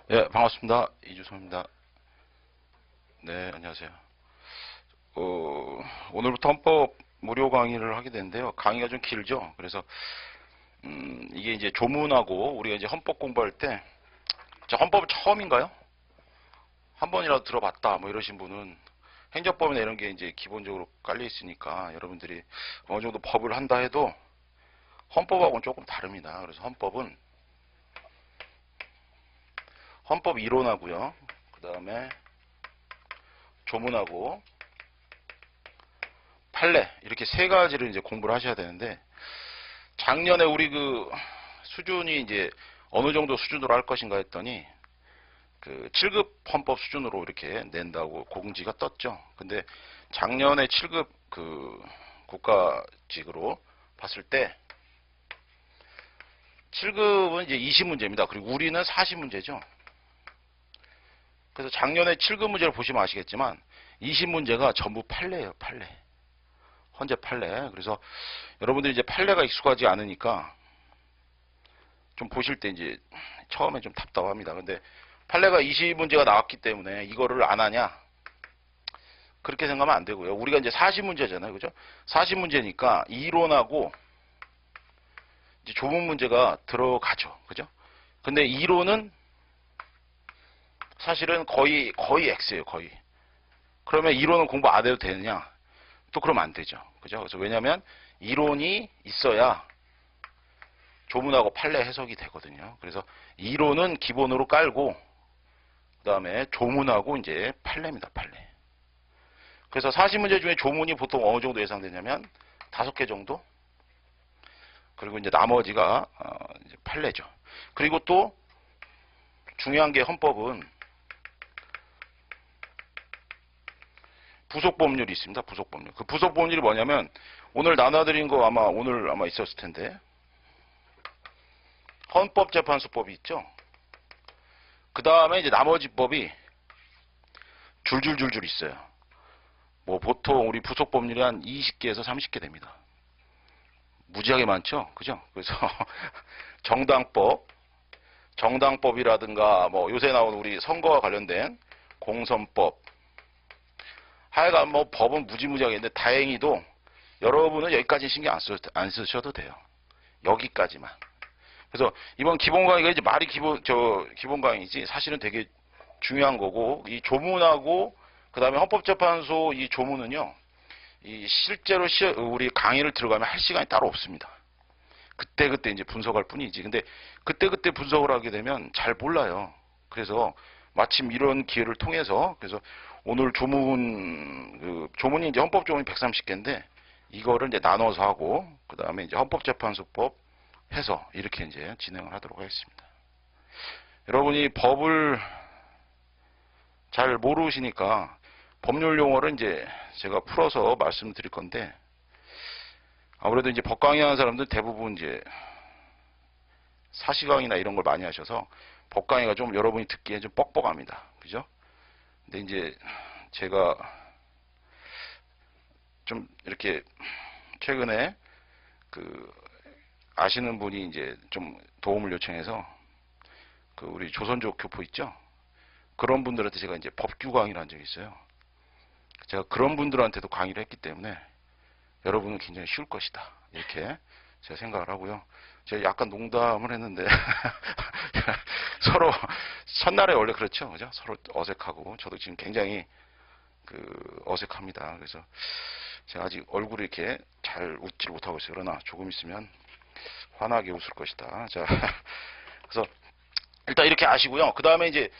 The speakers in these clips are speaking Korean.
예, 반갑습니다. 이주성입니다. 네, 안녕하세요. 오늘부터 헌법 무료 강의를 하게 되는데요. 강의가 좀 길죠. 그래서, 이게 이제 조문하고 우리가 이제 헌법 공부할 때, 자, 헌법은 처음인가요? 한 번이라도 들어봤다, 뭐 이러신 분은 행정법이나 이런 게 이제 기본적으로 깔려 있으니까 여러분들이 어느 정도 법을 한다 해도 헌법하고는 조금 다릅니다. 그래서 헌법 이론하고요. 그 다음에 조문하고 판례 이렇게 세 가지를 이제 공부를 하셔야 되는데 작년에 우리 그 수준이 이제 어느 정도 수준으로 할 것인가 했더니 그 7급 헌법 수준으로 이렇게 낸다고 공지가 떴죠. 근데 작년에 7급 그 국가직으로 봤을 때 7급은 이제 20문제입니다. 그리고 우리는 40문제죠. 그래서 작년에 7급 문제를 보시면 아시겠지만 20문제가 전부 판례예요. 판례. 헌재 판례. 그래서 여러분들이 이제 판례가 익숙하지 않으니까 좀 보실 때 이제 처음에 좀 답답합니다. 근데 판례가 20문제가 나왔기 때문에 이거를 안 하냐? 그렇게 생각하면 안 되고요. 우리가 이제 40문제잖아요. 그죠? 40문제니까 이론하고 이제 조문 문제가 들어가죠. 그죠? 근데 이론은 사실은 거의 X예요. 거의. 그러면 이론은 공부 안 해도 되느냐? 또 그러면 안 되죠. 그죠? 그래서 왜냐면 이론이 있어야 조문하고 판례 해석이 되거든요. 그래서 이론은 기본으로 깔고 그다음에 조문하고 이제 판례입니다. 판례. 그래서 40문제 중에 조문이 보통 어느 정도 예상되냐면 5개 정도. 그리고 이제 나머지가 이제 판례죠. 그리고 또 중요한 게 헌법은 부속법률이 있습니다. 부속법률. 그 부속법률이 뭐냐면 오늘 나눠드린 거 아마 오늘 아마 있었을 텐데 헌법재판소법이 있죠. 그 다음에 이제 나머지 법이 줄줄줄줄 있어요. 뭐 보통 우리 부속법률이 한 20개에서 30개 됩니다. 무지하게 많죠? 그죠? 그래서 정당법, 정당법이라든가 뭐 요새 나온 우리 선거와 관련된 공선법, 하여간 뭐 법은 무지무지하게 있는데 다행히도 여러분은 여기까지 신경 안 쓰셔도 돼요. 여기까지만. 그래서 이번 기본 강의가 이제 말이 기본 강의지 사실은 되게 중요한 거고 이 조문하고 그다음에 헌법재판소 이 조문은요. 이 실제로 우리 강의를 들어가면 할 시간이 따로 없습니다. 그때그때 이제 분석할 뿐이지. 근데 그때그때 분석을 하게 되면 잘 몰라요. 그래서 마침 이런 기회를 통해서 그래서 오늘 조문이 이제 헌법 조문이 130개인데 이거를 이제 나눠서 하고 그다음에 이제 헌법재판소법 해서 이렇게 이제 진행을 하도록 하겠습니다. 여러분이 법을 잘 모르시니까 법률 용어를 이제 제가 풀어서 말씀드릴 건데 아무래도 이제 법 강의하는 사람들 대부분 이제 사시강의나 이런 걸 많이 하셔서 법 강의가 좀 여러분이 듣기에 좀 뻑뻑합니다. 그죠? 근데 이제 제가 좀 이렇게 최근에 그 아시는 분이 이제 좀 도움을 요청해서 그 우리 조선족 교포 있죠? 그런 분들한테 제가 이제 법규 강의를 한 적이 있어요. 제가 그런 분들한테도 강의를 했기 때문에 여러분은 굉장히 쉬울 것이다. 이렇게 제가 생각을 하고요. 제가 약간 농담을 했는데 서로 첫날에 원래 그렇죠. 그죠? 서로 어색하고 저도 지금 굉장히 그 어색합니다. 그래서 제가 아직 얼굴이 이렇게 잘 웃질 못하고 있어요. 그러나 조금 있으면 환하게 웃을 것이다. 자, 그래서 일단 이렇게 아시고요. 그 다음에 이제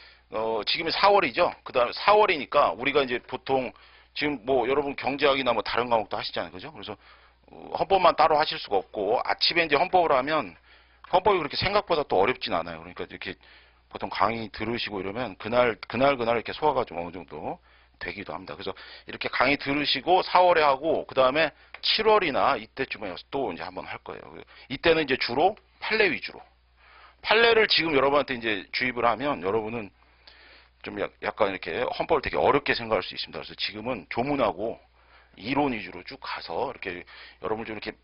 지금이 4월이죠. 그 다음에 4월이니까 우리가 이제 보통 지금 뭐 여러분 경제학이나 뭐 다른 과목도 하시잖아요. 그죠? 그래서 헌법만 따로 하실 수가 없고 아침에 이제 헌법을 하면 헌법이 그렇게 생각보다 또 어렵진 않아요. 그러니까 이렇게 보통 강의 들으시고 이러면 그날 이렇게 소화가 좀 어느 정도 되기도 합니다. 그래서 이렇게 강의 들으시고 4월에 하고 그 다음에 7월이나 이때쯤에 또 이제 한번 할 거예요. 이때는 이제 주로 판례 위주로. 판례를 지금 여러분한테 이제 주입을 하면 여러분은 좀 약간 이렇게 헌법을 되게 어렵게 생각할 수 있습니다. 그래서 지금은 조문하고 이론 위주로 쭉 가서 이렇게 여러분을 좀 이렇게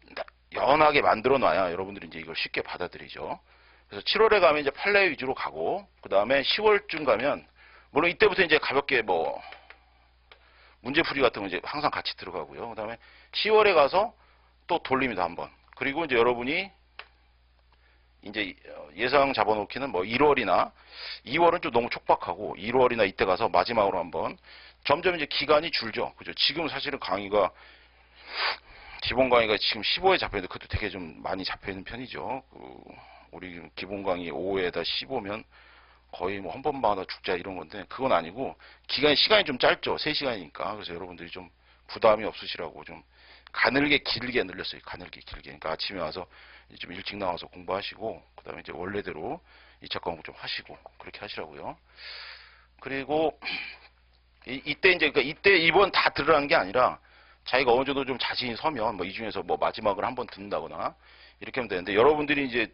연하게 만들어 놔야 여러분들이 이제 이걸 쉽게 받아들이죠. 그래서 7월에 가면 이제 판례 위주로 가고, 그 다음에 10월쯤 가면, 물론 이때부터 이제 가볍게 뭐, 문제풀이 같은 거 이제 항상 같이 들어가고요. 그 다음에 10월에 가서 또 돌립니다, 한번. 그리고 이제 여러분이 이제 예상 잡아놓기는 뭐 1월이나 2월은 좀 너무 촉박하고 1월이나 이때 가서 마지막으로 한번 점점 이제 기간이 줄죠. 그죠? 지금 사실은 강의가 기본 강의가 지금 15회 잡혀있는데 그것도 되게 좀 많이 잡혀있는 편이죠. 우리 기본 강의 5회에다 15면 거의 뭐 한 번마다 죽자 이런 건데 그건 아니고 시간이 좀 짧죠. 3시간이니까. 그래서 여러분들이 좀 부담이 없으시라고 좀 가늘게 길게 늘렸어요. 가늘게 길게. 그러니까 아침에 와서 좀 일찍 나와서 공부하시고 그다음에 이제 원래대로 2차 과목 좀 하시고 그렇게 하시라고요. 그리고 이때 이제 그러니까 이때 이번 다 들으라는 게 아니라 자기가 어느 정도 좀 자신이 서면 뭐 이 중에서 뭐 마지막을 한번 듣는다거나 이렇게 하면 되는데 여러분들이 이제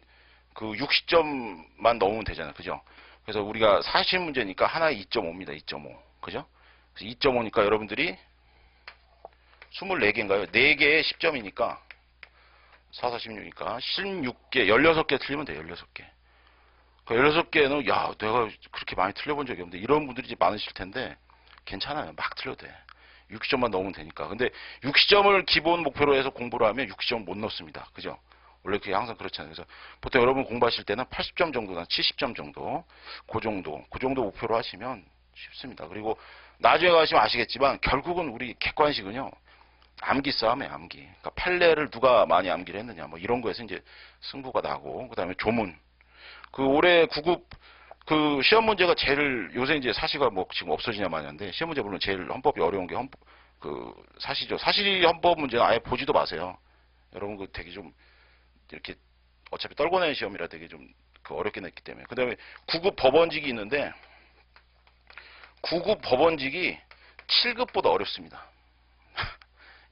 그 60점만 넣으면 되잖아요. 그죠? 그래서 우리가 40문제니까 하나에 2.5입니다. 2.5. 그죠? 그래서 2.5니까 여러분들이 24개인가요? 4개에 10점이니까 4, 4, 16이니까 16개, 16개 틀리면 돼요. 16개. 그 16개는 야 내가 그렇게 많이 틀려본 적이 없는데 이런 분들이 이제 많으실 텐데 괜찮아요. 막 틀려도 돼. 60점만 넣으면 되니까. 근데 60점을 기본 목표로 해서 공부를 하면 60점 못 넣습니다. 그죠? 원래 그게 항상 그렇잖아요. 그래서 보통 여러분 공부하실 때는 80점 정도나 70점 정도, 그 정도 목표로 하시면 쉽습니다. 그리고 나중에 가시면 아시겠지만 결국은 우리 객관식은요, 암기 싸움이에요, 암기. 그러니까 판례를 누가 많이 암기를 했느냐, 뭐 이런 거에서 이제 승부가 나고, 그 다음에 조문. 그 올해 9급 그 시험 문제가 제일 요새 이제 사시가 뭐 지금 없어지냐 마냐인데 시험 문제 물론 제일 헌법이 어려운 게 그 사시죠. 사시 헌법 문제는 아예 보지도 마세요. 여러분 그 되게 좀 이렇게 어차피 떨궈내는 시험이라 되게 좀 그 어렵게 냈기 때문에. 그 다음에 9급 법원직이 있는데 9급 법원직이 7급보다 어렵습니다.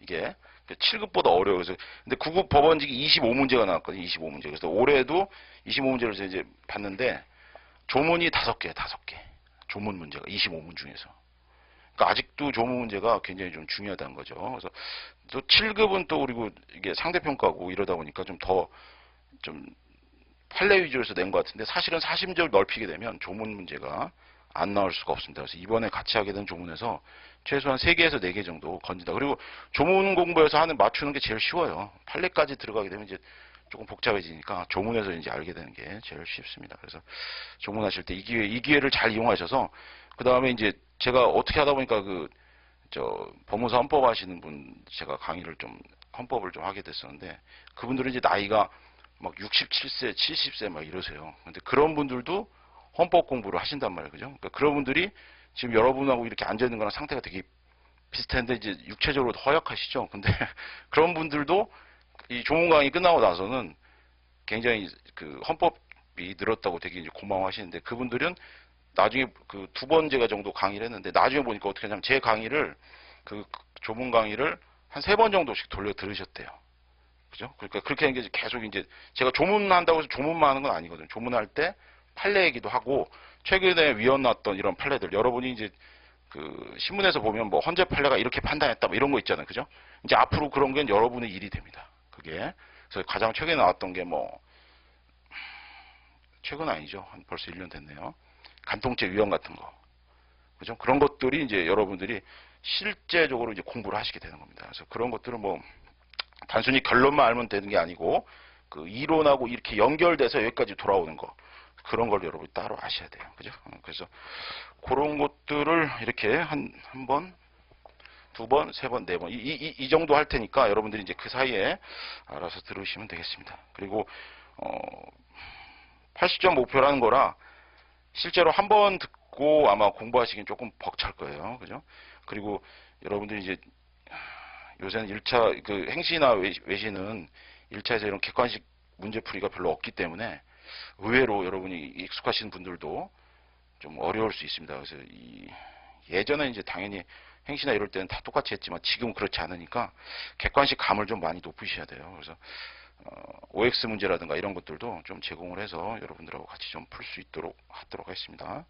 이게 7급보다 어려워요. 그래서 근데 9급 법원직이 25문제가 나왔거든요. 25문제. 그래서 올해도 25문제를 이제 봤는데 조문이 5개. 조문 문제가 25문 중에서. 그러니까 아직도 조문 문제가 굉장히 좀 중요하다는 거죠. 그래서 또 7급은 또 그리고 이게 상대평가고 이러다 보니까 좀 더 좀 판례 위주로서 낸 것 같은데 사실은 사심을 넓히게 되면 조문 문제가 안 나올 수가 없습니다. 그래서 이번에 같이 하게 된 조문에서 최소한 3개에서 4개 정도 건진다. 그리고 조문 공부에서 맞추는 게 제일 쉬워요. 판례까지 들어가게 되면 이제 조금 복잡해지니까 조문에서 이제 알게 되는 게 제일 쉽습니다. 그래서 조문하실 때 이 기회를 잘 이용하셔서 그 다음에 이제 제가 어떻게 하다 보니까 법무사 헌법 하시는 분 제가 강의를 좀 헌법을 좀 하게 됐었는데 그분들은 이제 나이가 막 67세, 70세 막 이러세요. 근데 그런 분들도 헌법 공부를 하신단 말이에요. 그죠? 그러니까 그런 분들이 지금 여러분하고 이렇게 앉아 있는 거랑 상태가 되게 비슷한데 이제 육체적으로 허약하시죠. 근데 그런 분들도 이 조문 강의 끝나고 나서는 굉장히 그 헌법이 늘었다고 되게 이제 고마워하시는데 그분들은 나중에 그 2번째가 정도 강의를 했는데 나중에 보니까 어떻게 하냐면 제 강의를 그 조문 강의를 한 3번 정도씩 돌려 들으셨대요. 그죠? 그러니까 그렇게 하는 게 계속 이제 제가 조문한다고 해서 조문만 하는 건 아니거든요. 조문할 때 판례 얘기도 하고 최근에 위헌 났던 이런 판례들 여러분이 이제 그 신문에서 보면 뭐 헌재 판례가 이렇게 판단했다 뭐 이런 거 있잖아요. 그죠? 이제 앞으로 그런 게 여러분의 일이 됩니다. 그게. 그래서 가장 최근에 나왔던 게 뭐 최근 아니죠. 한 벌써 1년 됐네요. 간통죄 위헌 같은 거. 그죠? 그런 것들이 이제 여러분들이 실제적으로 이제 공부를 하시게 되는 겁니다. 그래서 그런 것들은 뭐 단순히 결론만 알면 되는 게 아니고 그 이론하고 이렇게 연결돼서 여기까지 돌아오는 거 그런 걸 여러분이 따로 아셔야 돼요. 그죠? 그래서 그런 것들을 이렇게 한 번, 2번, 3번, 4번 이 정도 할 테니까 여러분들이 이제 그 사이에 알아서 들으시면 되겠습니다. 그리고 80점 목표라는 거라 실제로 한 번 듣고 아마 공부하시긴 조금 벅찰 거예요. 그죠? 그리고 여러분들이 이제 요새는 1차 그 행시나 외시는 1차에서 이런 객관식 문제풀이가 별로 없기 때문에 의외로 여러분이 익숙하신 분들도 좀 어려울 수 있습니다. 그래서 예전에 이제 당연히 행시나 이럴 때는 다 똑같이 했지만 지금 그렇지 않으니까 객관식 감을 좀 많이 높이셔야 돼요. 그래서 OX 문제라든가 이런 것들도 좀 제공을 해서 여러분들하고 같이 좀 풀 수 있도록 하도록 하겠습니다.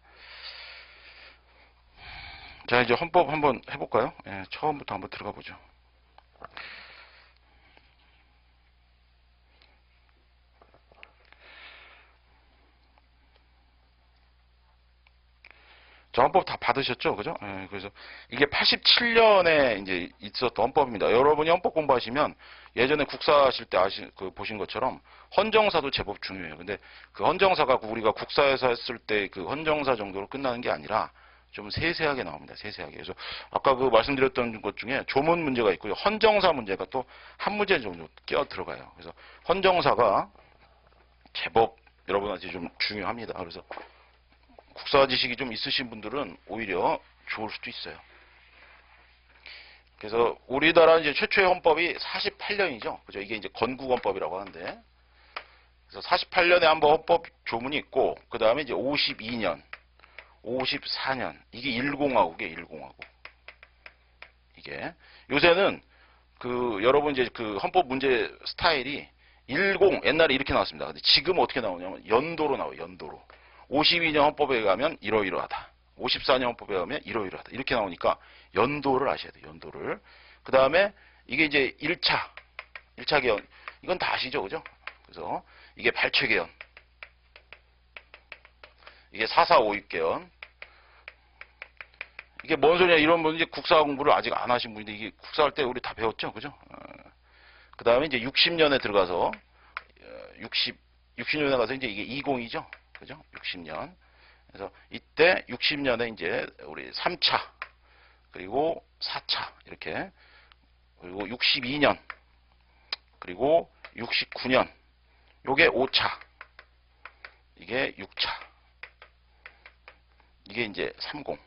자, 이제 헌법 한번 해볼까요? 예, 처음부터 한번 들어가 보죠. 저 헌법 다 받으셨죠? 그죠? 예, 그래서 이게 87년에 이제 있었던 헌법입니다. 여러분이 헌법 공부하시면 예전에 국사하실 때 보신 것처럼 헌정사도 제법 중요해요. 근데 그 헌정사가 우리가 국사에서 했을 때 그 헌정사 정도로 끝나는 게 아니라 좀 세세하게 나옵니다. 세세하게. 그래서 아까 그 말씀드렸던 것 중에 조문 문제가 있고요. 헌정사 문제가 또 한 문제 정도 끼어 들어가요. 그래서 헌정사가 제법 여러분한테 좀 중요합니다. 그래서 국사 지식이 좀 있으신 분들은 오히려 좋을 수도 있어요. 그래서 우리나라 이제 최초의 헌법이 48년이죠. 그죠? 이게 이제 건국헌법이라고 하는데. 그래서 48년에 한번 헌법 조문이 있고, 그 다음에 이제 52년, 54년. 이게 1공화국이에요, 1공화국. 이게. 요새는 여러분 이제 그 헌법 문제 스타일이 10, 옛날에 이렇게 나왔습니다. 근데 지금은 어떻게 나오냐면 연도로 나와요, 연도로. 52년 헌법에 가면 이러이러하다. 54년 헌법에 가면 이러이러하다. 이렇게 나오니까 연도를 아셔야 돼요. 연도를. 그 다음에 이게 이제 1차 개헌. 이건 다 아시죠? 그죠? 그래서 이게 발췌 개헌. 이게 4.4.5.6 개헌. 이게 뭔 소리냐. 이런 분 이제 국사 공부를 아직 안 하신 분인데 이게 국사할 때 우리 다 배웠죠? 그죠? 그 다음에 이제 60년에 들어가서 60년에 가서 이제 이게 20이죠? 그죠? 60년. 그래서 이때 60년에 이제 우리 3차, 그리고 4차, 이렇게, 그리고 62년, 그리고 69년, 요게 5차, 이게 6차, 이게 이제 30.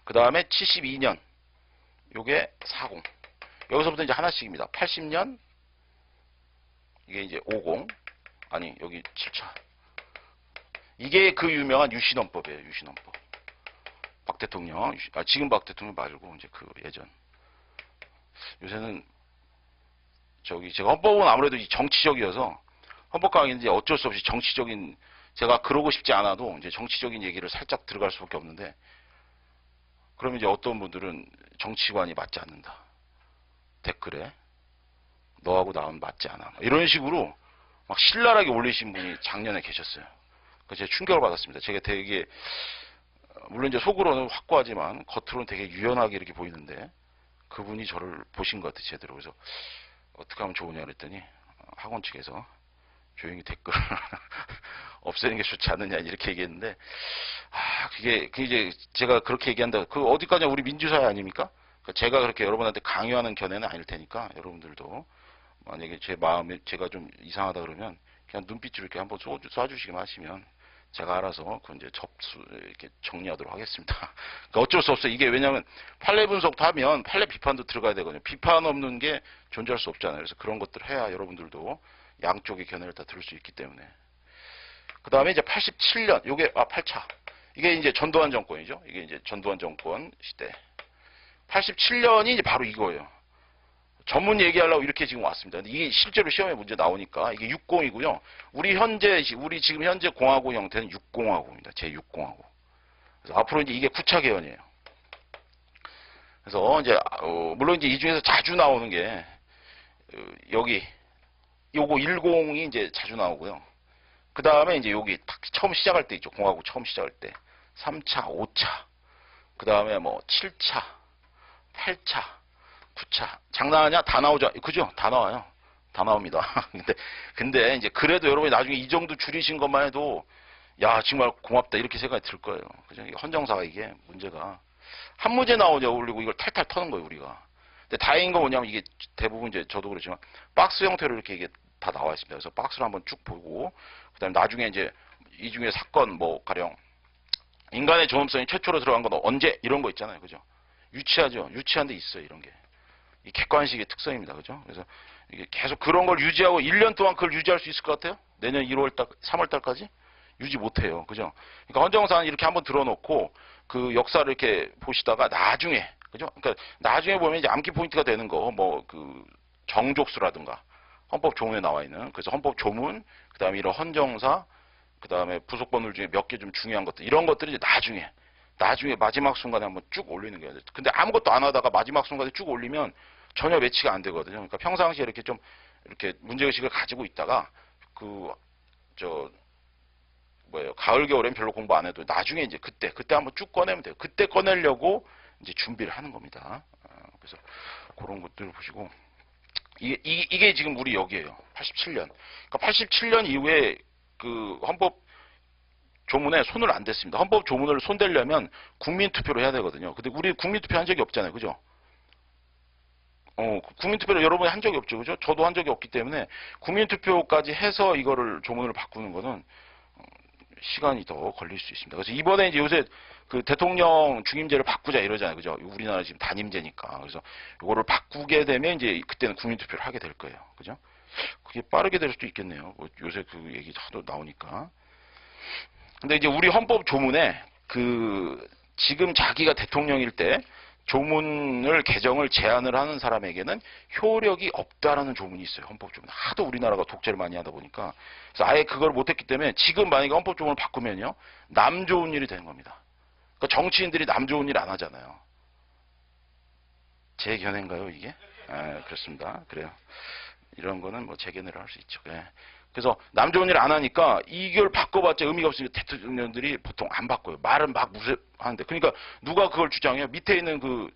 그 다음에 72년, 요게 40. 여기서부터 이제 하나씩입니다. 80년, 이게 이제 50. 아니, 여기 7차. 이게 그 유명한 유신헌법이에요, 유신헌법. 박 대통령, 지금 박 대통령 말고, 이제 그 예전. 요새는, 제가 헌법은 아무래도 정치적이어서, 헌법 강의는 이제 어쩔 수 없이 정치적인, 제가 그러고 싶지 않아도, 이제 정치적인 얘기를 살짝 들어갈 수밖에 없는데, 그러면 이제 어떤 분들은 정치관이 맞지 않는다. 댓글에, 너하고 나는 맞지 않아. 이런 식으로, 막 신랄하게 올리신 분이 작년에 계셨어요. 그래서 제가 충격을 받았습니다. 제가 되게 물론 이제 속으로는 확고하지만 겉으로는 되게 유연하게 이렇게 보이는데 그분이 저를 보신 것 같아요. 제대로. 그래서 어떻게 하면 좋으냐 그랬더니 학원 측에서 조용히 댓글 없애는 게 좋지 않느냐 이렇게 얘기했는데 그게 이제 제가 그렇게 얘기한다. 그 어디까지 우리 민주사회 아닙니까? 제가 그렇게 여러분한테 강요하는 견해는 아닐 테니까 여러분들도 만약에 제 마음에 제가 좀 이상하다 그러면 그냥 눈빛으로 이렇게 한번 쏴주시기만 하시면 제가 알아서 그 이제 이렇게 정리하도록 하겠습니다. 그러니까 어쩔 수 없어요. 이게 왜냐하면 판례 분석도 하면 판례 비판도 들어가야 되거든요. 비판 없는 게 존재할 수 없잖아요. 그래서 그런 것들을 해야 여러분들도 양쪽의 견해를 다 들을 수 있기 때문에. 그 다음에 이제 87년, 요게 8차. 이게 이제 전두환 정권이죠. 이게 이제 전두환 정권 시대. 87년이 이제 바로 이거예요. 전문 얘기하려고 이렇게 지금 왔습니다. 근데 이게 실제로 시험에 문제 나오니까 이게 60이고요. 우리 지금 현재 공화국 형태는 6공화국입니다. 제6공화국. 그래서 앞으로 이제 이게 9차 개헌이에요. 그래서 이제 물론 이제 이 중에서 자주 나오는 게 여기 요거 10이 이제 자주 나오고요. 그 다음에 이제 여기 딱 처음 시작할 때 있죠. 공화국 처음 시작할 때 3차, 5차. 그 다음에 뭐 7차, 8차. 9차. 장난하냐? 다 나오죠. 그죠? 다 나와요. 다 나옵니다. 근데 이제 그래도 여러분이 나중에 이 정도 줄이신 것만 해도 야, 정말 고맙다. 이렇게 생각이 들 거예요. 그죠? 헌정사가 이게 문제가 한 문제 나오냐 올리고 이걸 탈탈 터는 거예요, 우리가. 근데 다행인 건 뭐냐면 이게 대부분 이제 저도 그렇지만 박스 형태로 이렇게 이게 다 나와 있습니다. 그래서 박스를 한번 쭉 보고 그다음에 나중에 이제 이 중에 사건 뭐 가령 인간의 존엄성이 최초로 들어간 건 언제 이런 거 있잖아요. 그죠? 유치하죠. 유치한 데 있어요, 이런 게. 이 객관식의 특성입니다. 그죠? 그래서 이게 계속 그런 걸 유지하고 1년 동안 그걸 유지할 수 있을 것 같아요? 내년 1월달, 3월달까지? 유지 못해요. 그죠? 그러니까 헌정사는 이렇게 한번 들어놓고 그 역사를 이렇게 보시다가 나중에, 그죠? 그러니까 나중에 보면 이제 암기 포인트가 되는 거, 뭐 그 정족수라든가 헌법 조문에 나와 있는, 그래서 헌법 조문, 그 다음에 이런 헌정사, 그 다음에 부속법률 중에 몇 개 좀 중요한 것들, 이런 것들이 이제 나중에 마지막 순간에 한번 쭉 올리는 거예요. 근데 아무것도 안 하다가 마지막 순간에 쭉 올리면 전혀 매치가 안 되거든요. 그러니까 평상시에 이렇게 좀 이렇게 문제의식을 가지고 있다가 뭐예요? 가을 겨울엔 별로 공부 안 해도 나중에 이제 그때 한번 쭉 꺼내면 돼요. 그때 꺼내려고 이제 준비를 하는 겁니다. 그래서 그런 것들을 보시고 이게 지금 우리 여기에요. 87년. 그러니까 87년 이후에 그 헌법 조문에 손을 안 댔습니다. 헌법 조문을 손대려면 국민투표를 해야 되거든요. 근데 우리 국민투표 한 적이 없잖아요. 그죠? 국민투표를 여러분이 한 적이 없죠. 그죠? 저도 한 적이 없기 때문에 국민투표까지 해서 이거를 조문을 바꾸는 거는 시간이 더 걸릴 수 있습니다. 그래서 이번에 이제 요새 그 대통령 중임제를 바꾸자 이러잖아요. 그죠? 우리나라 지금 단임제니까. 그래서 이거를 바꾸게 되면 이제 그때는 국민투표를 하게 될 거예요. 그죠? 그게 빠르게 될 수도 있겠네요. 뭐 요새 그 얘기 하도 나오니까. 근데 이제 우리 헌법 조문에 그 지금 자기가 대통령일 때 조문을 개정을 제안을 하는 사람에게는 효력이 없다라는 조문이 있어요. 헌법 조문. 하도 우리나라가 독재를 많이 하다 보니까 그래서 아예 그걸 못했기 때문에 지금 만약에 헌법 조문을 바꾸면요 남 좋은 일이 되는 겁니다. 그러니까 정치인들이 남 좋은 일 안 하잖아요. 제 견해인가요 이게? 그렇습니다. 그래요. 이런 거는 뭐 재견해를 할 수 있죠. 예. 그래서 남 좋은 일 안 하니까 이걸 바꿔봤자 의미가 없으니까 대통령들이 보통 안 바꿔요. 말은 막 무색하는데. 그러니까 누가 그걸 주장해요? 밑에 있는 분들.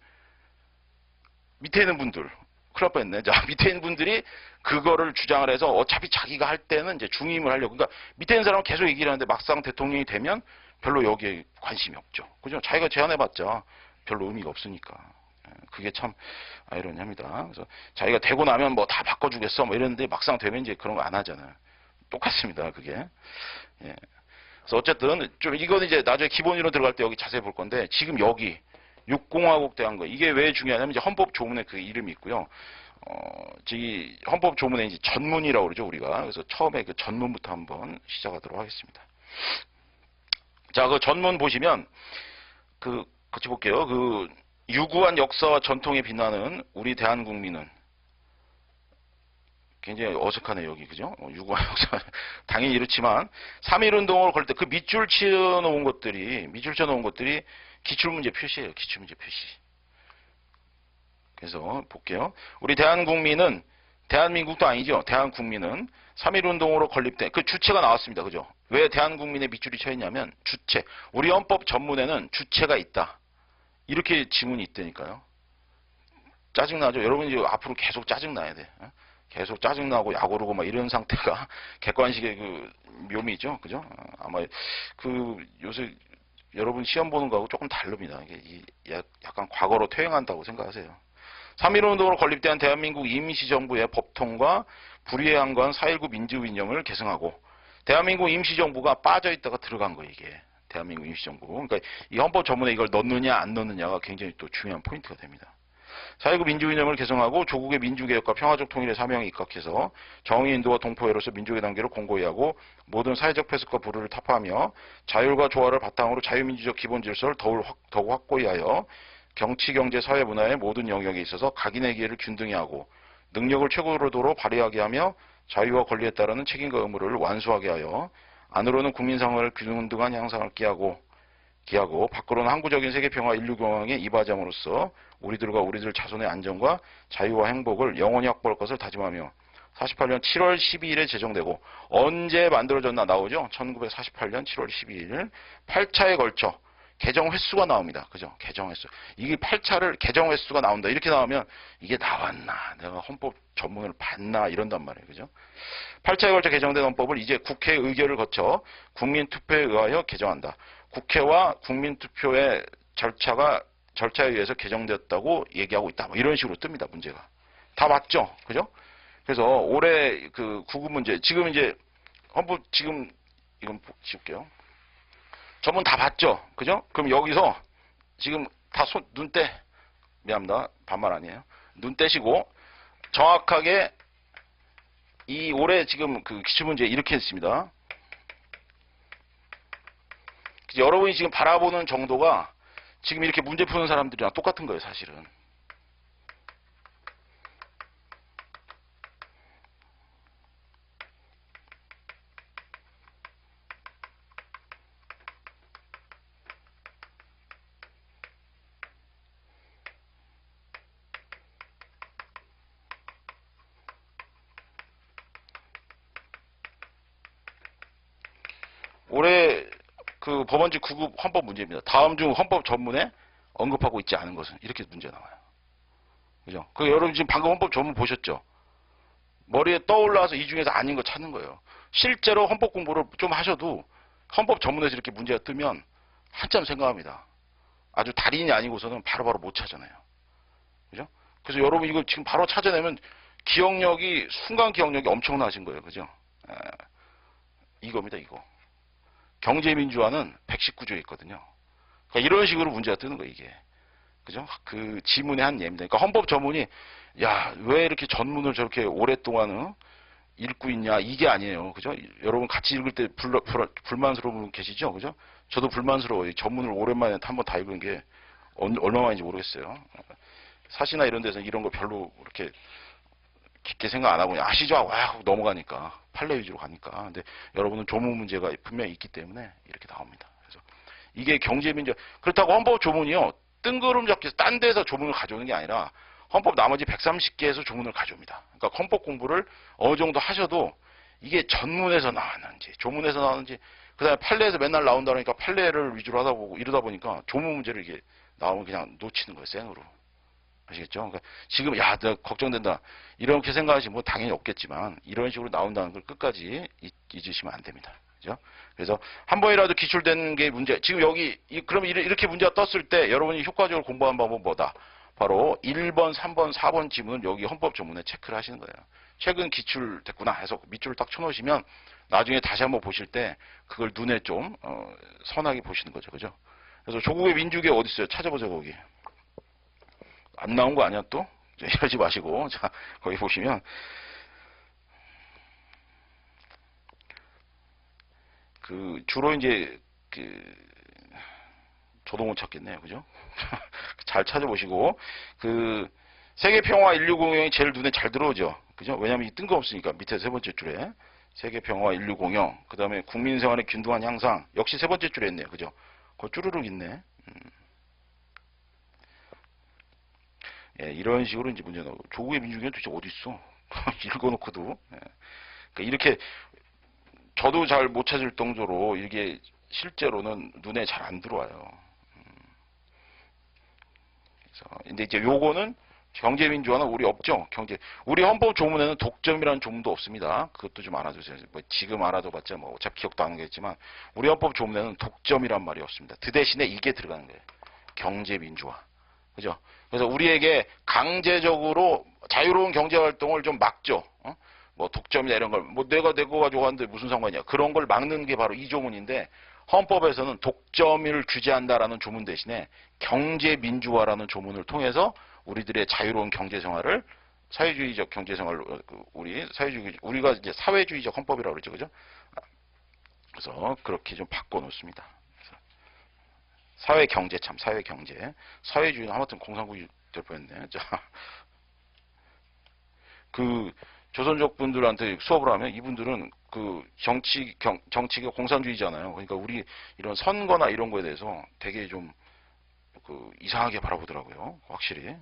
큰일 날 뻔했네. 자, 밑에 있는 분들이 그거를 주장을 해서 어차피 자기가 할 때는 이제 중임을 하려고. 그러니까 밑에 있는 사람은 계속 얘기를 하는데 막상 대통령이 되면 별로 여기에 관심이 없죠. 그죠? 자기가 제안해봤자 별로 의미가 없으니까. 그게 참 아이러니합니다. 그래서 자기가 되고 나면 뭐 다 바꿔주겠어 뭐 이랬는데 막상 되면 이제 그런 거 안 하잖아요. 똑같습니다. 그게. 예. 그래서 어쨌든 좀 이건 이제 나중에 기본이론 들어갈 때 여기 자세히 볼 건데 지금 여기 육공화국 대한 거 이게 왜 중요하냐면 이제 헌법 조문에 그 이름이 있고요. 이 헌법 조문에 이제 전문이라고 그러죠 우리가. 그래서 처음에 그 전문부터 한번 시작하도록 하겠습니다. 자, 그 전문 보시면 그 같이 볼게요. 그 유구한 역사와 전통에 빛나는 우리 대한국민은 굉장히 어색하네요, 여기. 그죠? 유구한 역사. 당연히 이렇지만, 3.1운동을 걸 때 그 밑줄 치어놓은 것들이 기출문제 표시예요, 기출문제 표시. 그래서 볼게요. 우리 대한국민은, 대한민국도 아니죠. 대한국민은 3.1운동으로 건립된, 그 주체가 나왔습니다. 그죠? 왜 대한국민의 밑줄이 쳐있냐면, 주체. 우리 헌법 전문에는 주체가 있다. 이렇게 지문이 있다니까요. 짜증나죠? 여러분 이제 앞으로 계속 짜증나야 돼. 계속 짜증나고 약오르고 막 이런 상태가 객관식의 그 묘미죠. 그죠? 아마 그 요새 여러분 시험 보는 거하고 조금 다릅니다. 이게 약간 과거로 퇴행한다고 생각하세요. 3.1운동으로 건립된 대한민국 임시정부의 법통과 불의에 한건 4.19 민주이념을 계승하고 대한민국 임시정부가 빠져있다가 들어간 거예요. 이게. 대한민국 임시정부. 그러니까 이 헌법 전문에 이걸 넣느냐 안 넣느냐가 굉장히 또 중요한 포인트가 됩니다. 4.19 민주이념을 개성하고 조국의 민주개혁과 평화적 통일의 사명에 입각해서 정의인도와 동포회로서 민족의 단계를 공고히 하고 모든 사회적 폐쇄과 불의를 타파하며 자율과 조화를 바탕으로 자유민주적 기본질서를 더욱 확고히 하여 정치, 경제, 사회, 문화의 모든 영역에 있어서 각인의 기회를 균등히 하고 능력을 최고로도로 발휘하게 하며 자유와 권리에 따르는 책임과 의무를 완수하게 하여 안으로는 국민상을 균등한 향상을 기하고 밖으로는 항구적인 세계평화 인류공항에 이바지함으로써 우리들과 우리들 자손의 안전과 자유와 행복을 영원히 확보할 것을 다짐하며 48년 7월 12일에 제정되고 언제 만들어졌나 나오죠. 1948년 7월 12일 8차에 걸쳐 개정 횟수가 나옵니다. 그죠? 개정 횟수. 이게 8차를 개정 횟수가 나온다. 이렇게 나오면 이게 나왔나? 내가 헌법 전문을 봤나? 이런단 말이에요. 그죠? 8차에 걸쳐 개정된 헌법을 이제 국회 의결을 거쳐 국민투표에 의하여 개정한다. 국회와 국민투표의 절차에 의해서 개정되었다고 얘기하고 있다. 뭐 이런 식으로 뜹니다. 문제가. 다 맞죠? 그죠? 그래서 올해 그 구급 문제 지금 이제 헌법 지금 이건 지울게요. 전문 다 봤죠? 그죠? 그럼 여기서 지금 다 눈 떼. 미안합니다. 반말 아니에요. 눈 떼시고 정확하게 이 올해 지금 그 기출문제 이렇게 했습니다. 여러분이 지금 바라보는 정도가 지금 이렇게 문제 푸는 사람들이랑 똑같은 거예요, 사실은. 올해 그 법원지 9급 헌법 문제입니다. 다음 중 헌법 전문에 언급하고 있지 않은 것은 이렇게 문제 나와요. 그죠? 그 여러분 지금 방금 헌법 전문 보셨죠? 머리에 떠올라서 이 중에서 아닌 거 찾는 거예요. 실제로 헌법 공부를 좀 하셔도 헌법 전문에서 이렇게 문제가 뜨면 한참 생각합니다. 아주 달인이 아니고서는 바로바로 못 찾아내요. 그죠? 그래서 여러분 이거 지금 바로 찾아내면 기억력이, 순간 기억력이 엄청나신 거예요. 그죠? 이겁니다, 이거. 경제민주화는 119조에 있거든요. 그러니까 이런 식으로 문제가 뜨는 거예요, 이게. 그죠? 그 지문의 한 예입니다. 그러니까 헌법 전문이, 야, 왜 이렇게 전문을 저렇게 오랫동안 읽고 있냐, 이게 아니에요. 그죠? 여러분 같이 읽을 때 불만스러운 분 계시죠? 그죠? 저도 불만스러워요. 전문을 오랜만에 한번 다 읽은 게 얼마만인지 모르겠어요. 사시나 이런 데서 이런 거 별로 그렇게 깊게 생각 안 하고 그냥 아시죠? 와 하고 넘어가니까 판례 위주로 가니까. 근데 여러분은 조문 문제가 분명히 있기 때문에 이렇게 나옵니다. 그래서 이게 경제민주화. 그렇다고 헌법 조문이요, 뜬구름 잡기에서 딴 데서 조문을 가져오는 게 아니라 헌법 나머지 130개에서 조문을 가져옵니다. 그러니까 헌법 공부를 어느 정도 하셔도 이게 전문에서 나왔는지 조문에서 나왔는지, 그 다음에 판례에서 맨날 나온다 그러니까 판례를 위주로 하다 보고 이러다 보니까 조문 문제를 이게 나오면 그냥 놓치는 거예요, 생으로. 아시겠죠? 그러니까 지금 야, 내가 걱정된다 이렇게 생각하시면 뭐 당연히 없겠지만 이런 식으로 나온다는 걸 끝까지 잊으시면 안 됩니다. 그죠? 그래서 한 번이라도 기출된 게 문제. 지금 여기 그러면 이렇게 문제가 떴을 때 여러분이 효과적으로 공부하는 방법은 뭐다? 바로 1번, 3번, 4번 지문을 여기 헌법 조문에 체크를 하시는 거예요. 최근 기출됐구나 해서 밑줄을 딱 쳐놓으시면 나중에 다시 한번 보실 때 그걸 눈에 좀 선하게 보시는 거죠. 그죠? 그래서 조국의 민주주의 어디 있어요? 찾아보세요, 거기. 안 나온 거 아니야 또? 이러지 마시고. 자, 거기 보시면 주로 이제 저도 못 찾겠네요. 그죠? 잘 찾아보시고 세계평화 인류공영이 제일 눈에 잘 들어오죠. 그죠? 왜냐면 이 뜬금없으니까 밑에 세 번째 줄에 세계평화 인류공영, 그 다음에 국민생활의 균등한 향상, 역시 세 번째 줄에 있네요. 그죠? 거 쭈르륵 있네. 예, 이런 식으로 이제 문제 나오고, 조국의 민주주의는 도대체 어디 있어? 읽어놓고도. 예. 그러니까 이렇게 저도 잘 못 찾을 정도로 이게 실제로는 눈에 잘 안 들어와요. 그래서 근데 이제 요거는 경제민주화는 우리 없죠. 우리 헌법 조문에는 독점이라는 조문도 없습니다. 그것도 좀 알아두세요. 뭐 지금 알아둬봤자 뭐 어차피 기억도 안 나겠지만 우리 헌법 조문에는 독점이란 말이 없습니다. 그 대신에 이게 들어가는 거예요. 경제민주화. 그죠? 그래서 우리에게 강제적으로 자유로운 경제활동을 좀 막죠. 뭐 독점이나 이런 걸, 뭐 내가 내거 가지고 하는데 무슨 상관이야. 그런 걸 막는 게 바로 이 조문인데, 헌법에서는 독점을 규제한다라는 조문 대신에 경제민주화라는 조문을 통해서 우리들의 자유로운 경제생활을, 사회주의적 경제생활로, 우리가 이제 사회주의적 헌법이라고 그러죠. 그죠? 그래서 그렇게 좀 바꿔놓습니다. 사회경제, 사회주의는 하마터면 공산국이 될 뻔했네. 자, 조선족 분들한테 수업을 하면 이분들은 정치가 공산주의잖아요. 그러니까 우리 이런 선거나 이런 거에 대해서 되게 좀 이상하게 바라보더라고요. 확실히.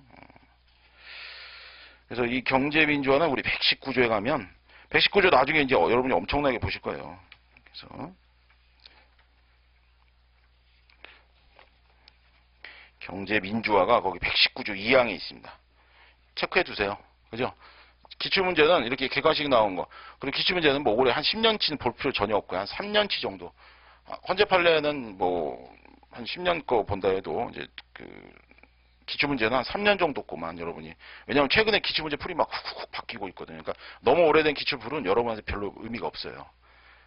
그래서 이 경제민주화는 우리 119조에 가면 119조 나중에 이제 여러분이 엄청나게 보실 거예요. 그래서 경제민주화가 거기 119조 2항에 있습니다. 체크해 두세요. 그죠? 기출문제는 이렇게 객관식 나온 거. 그리고 기출문제는 뭐 올해 한 10년치는 볼 필요 전혀 없고요. 한 3년치 정도. 헌재 판례는 뭐 한 10년 거 본다 해도 이제 기출문제는 한 3년 정도고만 여러분이. 왜냐하면 최근에 기출문제 풀이 막 훅훅 바뀌고 있거든요. 그러니까 너무 오래된 기출풀은 여러분한테 별로 의미가 없어요.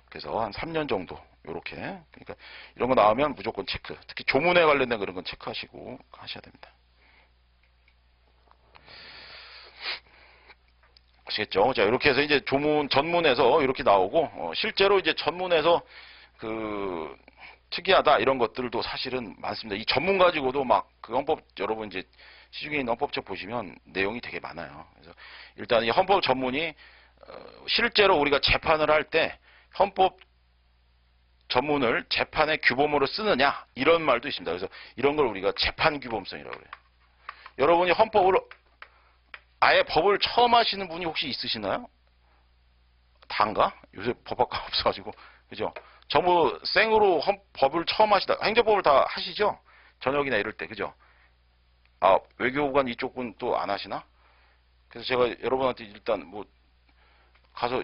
그래서 한 3년 정도 요렇게. 그러니까 이런 거 나오면 무조건 체크. 특히 조문에 관련된 그런 건 체크하시고 하셔야 됩니다. 아시겠죠? 자, 이렇게 해서 이제 전문에서 이렇게 나오고, 실제로 이제 전문에서 특이하다 이런 것들도 사실은 많습니다. 이 전문 가지고도 막 헌법, 여러분 이제 시중에 있는 헌법책 보시면 내용이 되게 많아요. 그래서 일단 이 헌법 전문이, 실제로 우리가 재판을 할 때 헌법 전문을 재판의 규범으로 쓰느냐, 이런 말도 있습니다. 그래서 이런 걸 우리가 재판 규범성이라고 그래요. 여러분이 아예 법을 처음 하시는 분이 혹시 있으시나요? 다인가? 요새 법학과 없어가지고, 그죠? 전부 생으로 법을 처음 하시다. 행정법을 다 하시죠? 저녁이나 이럴 때, 그죠? 아, 외교관 이쪽은 또 안 하시나? 그래서 제가 여러분한테 일단 뭐, 가서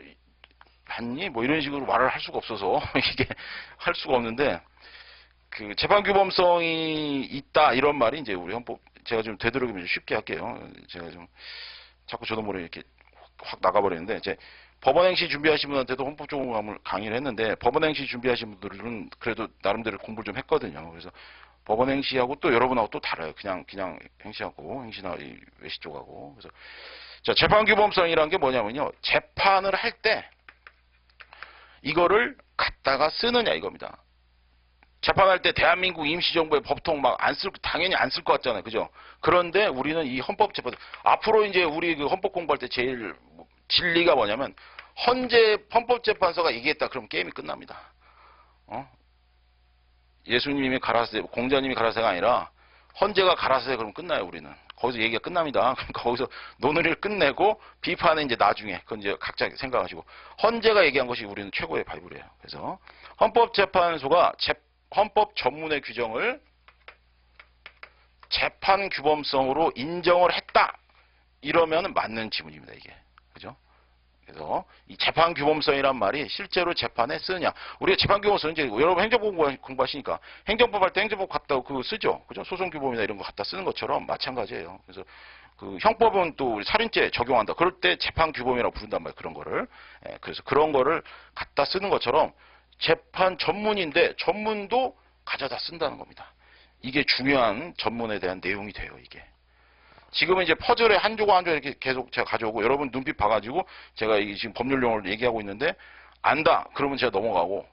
봤니? 뭐 이런 식으로 말을 할 수가 없어서, 이게 할 수가 없는데, 그 재판규범성이 있다, 이런 말이 이제 우리 헌법, 제가 좀 되도록이면 쉽게 할게요. 제가 좀, 자꾸 저도 모르게 이렇게 확 나가버리는데, 이제 법원행시 준비하신 분한테도 헌법조문을 강의를 했는데, 법원행시 준비하신 분들은 그래도 나름대로 공부를 좀 했거든요. 그래서 법원행시하고 또 여러분하고 또 달라요. 그냥 행시하고, 행시나 이 외시 쪽하고. 그래서, 자, 재판규범성이란 게 뭐냐면요. 재판을 할 때, 이거를 갖다가 쓰느냐 이겁니다. 재판할 때 대한민국 임시정부의 법통 막 당연히 안 쓸 것 같잖아요. 그죠? 그런데 우리는 이 헌법재판, 앞으로 이제 우리 그 헌법 공부할 때 제일 진리가 뭐냐면, 헌법재판소가 얘기했다. 그럼 게임이 끝납니다. 예수님이 가라사대, 공자님이 가라사대가 아니라, 헌재가 가라사대 그러면 끝나요, 우리는. 거기서 얘기가 끝납니다. 그러니까 거기서 논의를 끝내고, 비판은 이제 나중에, 그건 이제 각자 생각하시고, 헌재가 얘기한 것이 우리는 최고의 바이블이에요. 그래서, 헌법재판소가 헌법 전문의 규정을 재판 규범성으로 인정을 했다. 이러면 맞는 지문입니다, 이게. 그죠? 그래서 이 재판 규범성이란 말이 실제로 재판에 쓰느냐. 우리가 재판 규범성은 이제 여러분 행정법 공부하시니까 행정법 할 때 행정법 갖다 그거 쓰죠. 그죠? 소송 규범이나 이런 거 갖다 쓰는 것처럼 마찬가지예요. 그래서 그 형법은 또 우리 살인죄 적용한다. 그럴 때 재판 규범이라고 부른단 말이에요. 그런 거를. 그래서 그런 거를 갖다 쓰는 것처럼 재판 전문인데 전문도 가져다 쓴다는 겁니다. 이게 중요한 전문에 대한 내용이 돼요, 이게. 지금은 이제 퍼즐에 한 조각 한 조각 이렇게 계속 제가 가져오고 여러분 눈빛 봐가지고 제가 지금 법률 용어를 얘기하고 있는데 안다 그러면 제가 넘어가고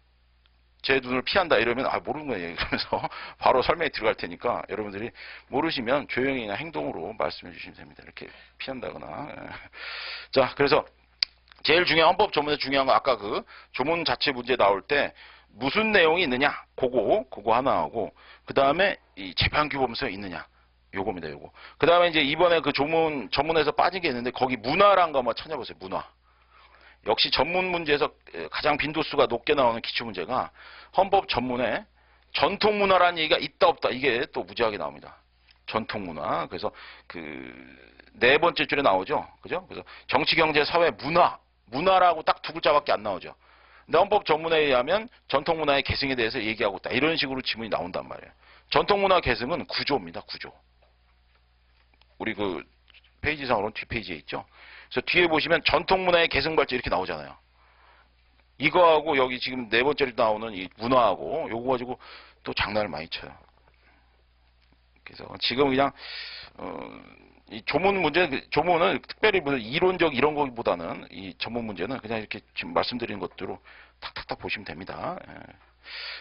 제 눈을 피한다 이러면 모르는 거예요. 그러면서 바로 설명이 들어갈 테니까 여러분들이 모르시면 조용히 그냥 행동으로 말씀해 주시면 됩니다. 이렇게 피한다거나. 자, 그래서 제일 중요한 헌법 조문에서 중요한 건 아까 그 조문 자체 문제 나올 때 무슨 내용이 있느냐 그거 하나 하고 그 다음에 이 재판규범성이 있느냐 요겁니다, 요거. 그 다음에 이제 이번에 그 전문에서 빠진 게 있는데, 거기 문화란 거 한번 찾아보세요, 문화. 역시 전문 문제에서 가장 빈도수가 높게 나오는 기출문제가 헌법 전문에 전통문화라는 얘기가 있다, 없다, 이게 또 무지하게 나옵니다. 전통문화. 그래서 네 번째 줄에 나오죠. 그죠? 그래서 정치, 경제, 사회, 문화라고 딱 두 글자밖에 안 나오죠. 근데 헌법 전문에 의하면 전통문화의 계승에 대해서 얘기하고 있다. 이런 식으로 지문이 나온단 말이에요. 전통문화 계승은 구조입니다, 구조. 우리 그 페이지상으로는 뒷페이지에 있죠. 그래서 뒤에 보시면 전통문화의 계승발전 이렇게 나오잖아요. 이거하고 여기 지금 네 번째로 나오는 이 문화하고 요거 가지고 또 장난을 많이 쳐요. 그래서 지금 그냥 이 조문은 특별히 무슨 이론적 이런 거보다는 이 전문 문제는 그냥 이렇게 지금 말씀드리는 것대로 탁탁탁 보시면 됩니다.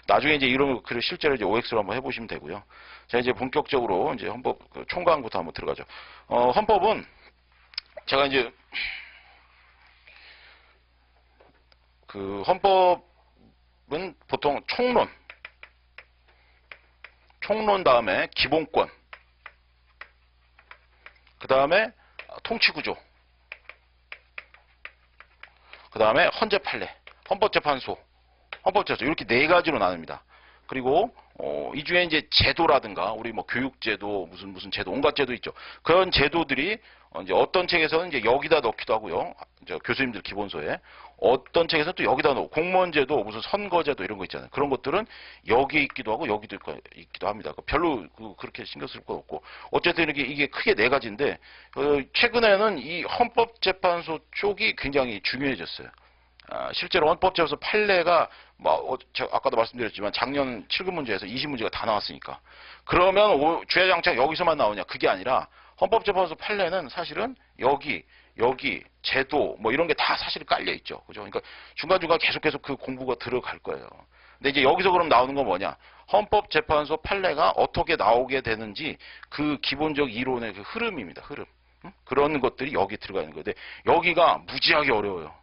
나중에 이제 이런 글을 실제로 이제 OX로 한번 해보시면 되고요. 자, 이제 본격적으로 이제 헌법 총괄부터 한번 들어가죠. 헌법은 제가 이제 그 헌법은 보통 총론 다음에 기본권, 그 다음에 통치구조, 그 다음에 헌재판례, 헌법재판소 이렇게 네 가지로 나눕니다. 그리고 이 중에 이제 제도라든가 우리 뭐 교육제도 무슨 제도 온갖 제도 있죠. 그런 제도들이 이제 어떤 책에서는 이제 여기다 넣기도 하고요. 이제 교수님들 기본서에 어떤 책에서는 또 여기다 넣고 공무원제도 무슨 선거제도 이런 거 있잖아요. 그런 것들은 여기 있기도 하고 여기도 있기도 합니다. 별로 그렇게 신경 쓸 거 없고 어쨌든 이게 크게 네 가지인데 최근에는 이 헌법재판소 쪽이 굉장히 중요해졌어요. 실제로 헌법재판소 판례가 제가 아까도 말씀드렸지만 작년 7급 문제에서 20문제가 다 나왔으니까 그러면 주야장창 여기서만 나오냐 그게 아니라 헌법재판소 판례는 사실은 여기 제도 뭐 이런 게 다 사실 깔려 있죠. 그죠? 그러니까 중간중간 계속 그 공부가 들어갈 거예요. 근데 이제 여기서 그럼 나오는 건 뭐냐? 헌법재판소 판례가 어떻게 나오게 되는지 그 기본적 이론의 그 흐름입니다. 흐름. 그런 것들이 여기 들어가 있는 거예요. 여기가 무지하게 어려워요.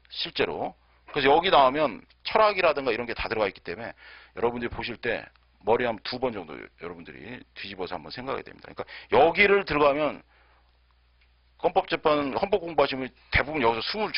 실제로. 그래서 여기 나오면 철학이라든가 이런 게 다 들어가 있기 때문에 여러분들이 보실 때 머리 한 2번 정도 여러분들이 뒤집어서 한번 생각해야 됩니다. 그러니까 여기를 들어가면 헌법 공부하시면 대부분 여기서 숨을